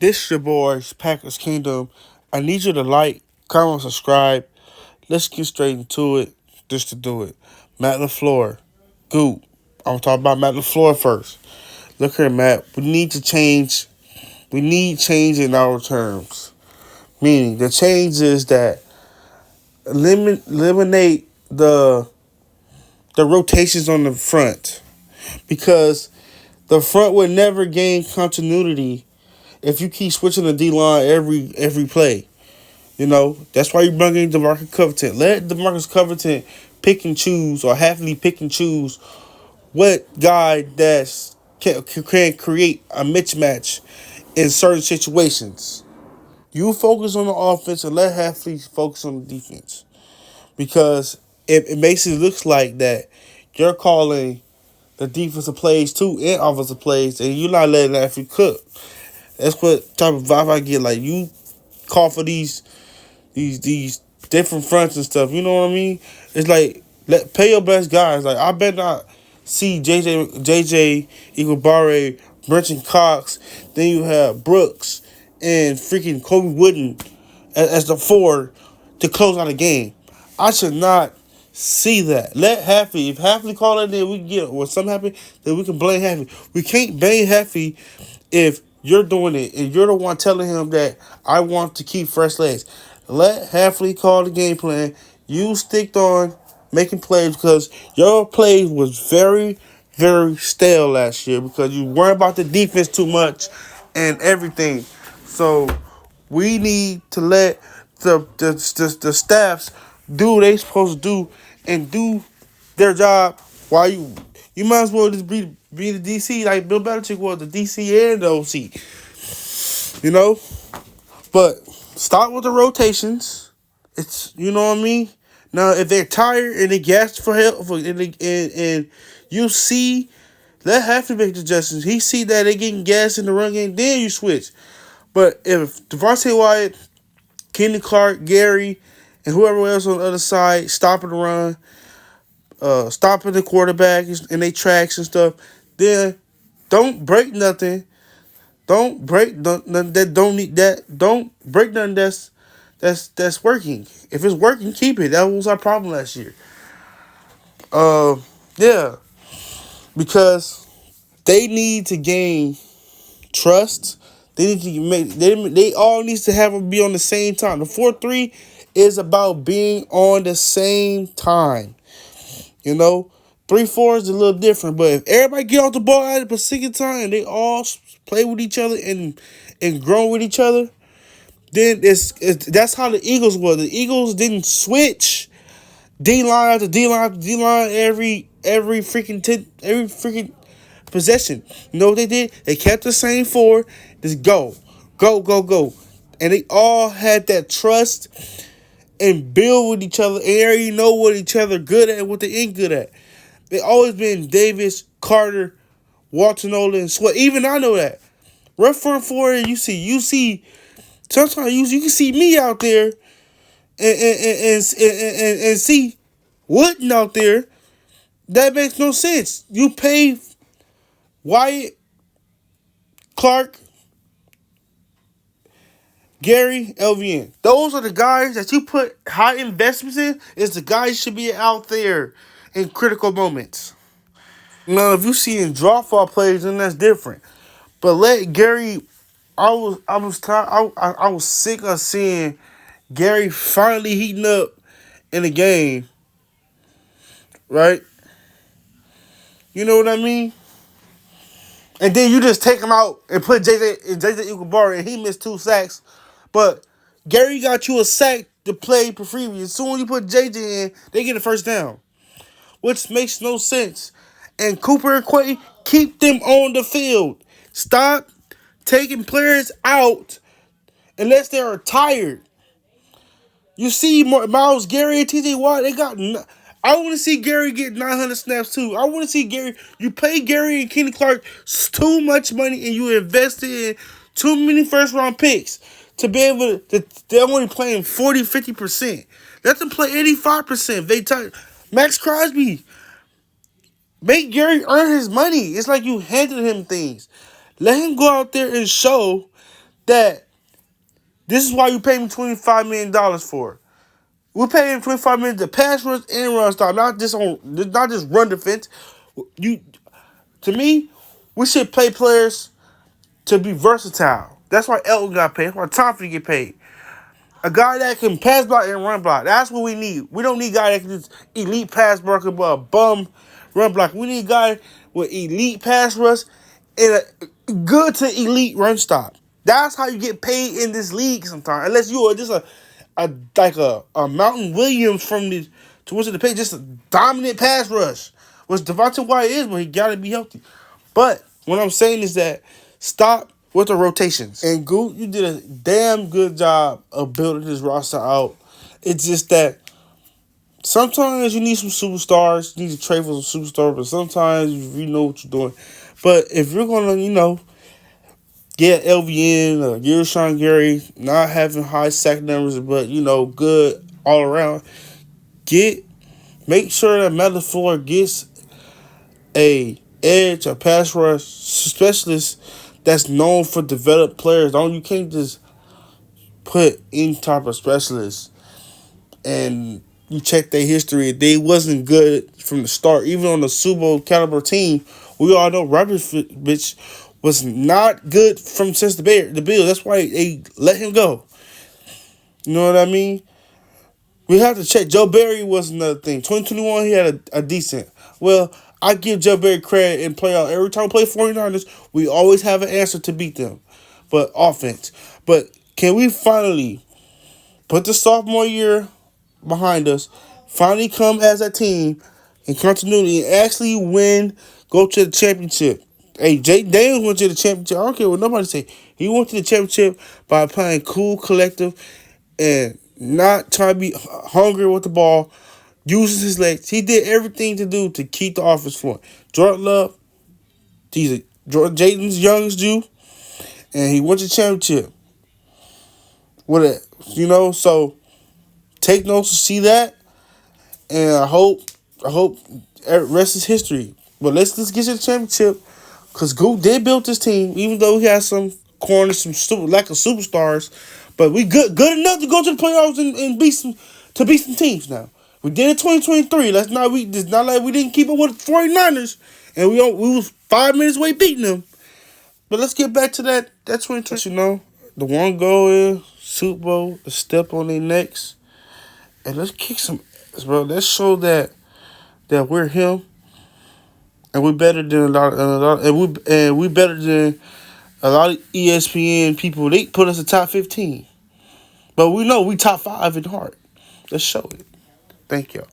This is your boys, Packers Kingdom. I need you to like, comment, subscribe. Let's get straight into it, just to do it. Matt LaFleur, Goop. I'm talking about Matt LaFleur first. Look here, Matt. We need to change. We need change in our terms. Meaning, the change is that eliminate the rotations on the front, because the front would never gain continuity if you keep switching the D line every play. You know, that's why you bring in DeMarcus Covington. Let DeMarcus Covington pick and choose, or happily pick and choose what guy that's can create a mismatch in certain situations. You focus on the offense and let Halfley focus on the defense, because it basically looks like that you're calling the defensive plays too and offensive plays, and you're not letting Halfley cook. That's what type of vibe I get. Like, you call for these different fronts and stuff. You know what I mean? It's like, pay your best guys. Like, I bet not see JJ Iguodala, Brenton Cox. Then you have Brooks and freaking Kobe Wooden as the four to close out a game. I should not see that. Let Happy. If Happy call it, then we can get, or something happen, then we can blame Happy. We can't blame Happy if you're doing it and you're the one telling him that I want to keep fresh legs. Let Halfley call the game plan. You sticked on making plays, because your plays was very, very stale last year because you weren't about the defense too much and everything. So we need to let the staffs do what they supposed to do and do their job, while you might as well just be the DC like Bill Belichick was, the DC and the OC. You know? But start with the rotations. It's, you know what I mean? Now, if they're tired and they gasped for help, and you see, let have to make the adjustments. He see that they getting gas in the run game, then you switch. But if Devontae Wyatt, Kenny Clark, Gary, and whoever else on the other side stopping the run, stopping the quarterback and they tracks and stuff, then don't break nothing. Don't break nothing that don't need that. Don't break nothing that's working. If it's working, keep it. That was our problem last year. Uh, yeah, because they need to gain trust. They need to make they all needs to have them be on the same time. The 4-3 is about being on the same time. You know, 3-4 is a little different, but if everybody get off the ball at a specific time and they all play with each other and grow with each other, then it's that's how the Eagles were. The Eagles didn't switch D line after D line after D line every freaking possession. You know what they did? They kept the same four. Just go, go, go, go, and they all had that trust and build with each other. And they already know what each other good at and what they ain't good at. They always been Davis, Carter, Walter Nolan, and Sweat. Even I know that. Right front four, you see. Sometimes you can see me out there and see Wooden out there. That makes no sense. You pay Wyatt, Clark, Gary, LVN. Those are the guys that you put high investments in. Is the guys should be out there in critical moments. Now, if you see in drop off plays, then that's different. But let Gary. I was tired. I was sick of seeing Gary finally heating up in the game, right? You know what I mean? And then you just take him out and put JJ Iguodala, and he missed 2 sacks. But Gary got you a sack to play for free. As soon as you put JJ in, they get a first down, which makes no sense. And Cooper and Quay, keep them on the field. Stop taking players out unless they are tired. You see Miles Gary and TJ Watt, they got. I want to see Gary get 900 snaps too. I want to see Gary. You pay Gary and Kenny Clark too much money, and you invested in too many first round picks to be able to. They're only playing 40-50%. Let them play 85%. Max Crosby. Make Gary earn his money. It's like you handed him things. Let him go out there and show that this is why you pay me $25 million for. We pay him $25 million to pass rush and run stop, not just run defense. You, to me, we should play players to be versatile. That's why Elton got paid. That's why Thompson get paid. A guy that can pass block and run block. That's what we need. We don't need a guy that can just elite pass blocker but a bum run block. We need a guy with elite pass rush and a good to elite run stop. That's how you get paid in this league sometimes. Unless you are just a Mountain Williams from the towards the page, just a dominant pass rush. Which Devontae Wyatt is, but he gotta be healthy. But what I'm saying is that stop with the rotations. And Goot, you did a damn good job of building this roster out. It's just that sometimes you need some superstars. You need to trade for some superstars, but sometimes you know what you're doing. But if you're gonna, get LVN or Rashawn Gary, not having high sack numbers, but good all around, make sure that Metaphor gets a edge, a pass rush specialist that's known for developed players. You can't just put any type of specialist and you check their history. They wasn't good from the start. Even on the Super Bowl caliber team, we all know Roberts was not good since the Bills. That's why they let him go. You know what I mean? We have to check. Joe Barry was another thing. 2021, he had a decent. Well, I give Joe Barry credit in playoff. Every time we play 49ers, we always have an answer to beat them. But offense. But can we finally put the sophomore year behind us, finally come as a team in continuity and actually go to the championship? Hey, Jake Daniels went to the championship. I don't care what nobody say. He went to the championship by playing cool, collective, and not trying to be hungry with the ball, using his legs. He did everything to do to keep the offense flowing. Jordan Love, he's Jaden's youngest Jew, and he went to the championship. So take notes to see that, and I hope rest is history. But let's get to the championship, because Goot did build this team, even though he has some corners, lack of superstars. But we good enough to go to the playoffs and beat some teams now. We did it 2023. It's not like we didn't keep up with the 49ers and we was 5 minutes away beating them. But let's get back to that 2020. The one goal is Super Bowl, to step on their necks. And let's kick some ass, bro. Let's show that we're him. And we're better than we better than a lot of ESPN people. They put us in top 15. But we know we top 5 in heart. Let's show it. Thank y'all.